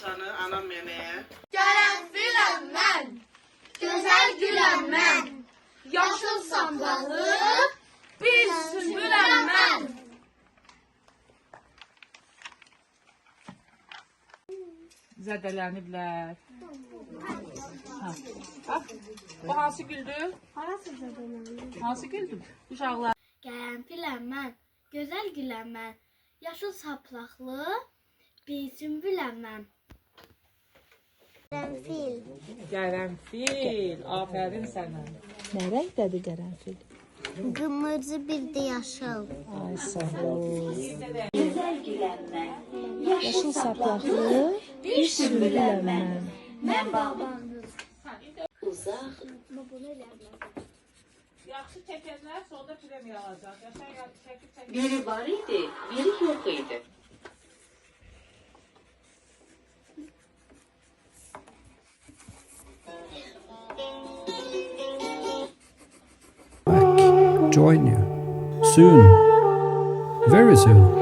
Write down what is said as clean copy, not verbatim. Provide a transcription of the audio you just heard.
açanı anam yemeğe. Qərənfiləm mən, gözəl güləm mən, yaşıl saplalı bir sümbüləm mən. Zədələniblər. Ha. Bax, bu hansı güldür? Hansı güldür? Uşaqlar. Qərənfiləm mən, gözəl güləm mən, yaşıl saplaqlı bir sümbüləm mən. Qərənfil. Afərin sənə. Nə rəngdədir qərənfil? Qırmızı bir də yaşıl. Ay sağ ol. Yaşıl saplaqlı bir sümbüləm mən. Mən babanız. Yaxşı çəkənlər sonda premiya alacaq. Yaşa çəkib. Biri var idi, biri yok idi. Join you soon, very soon.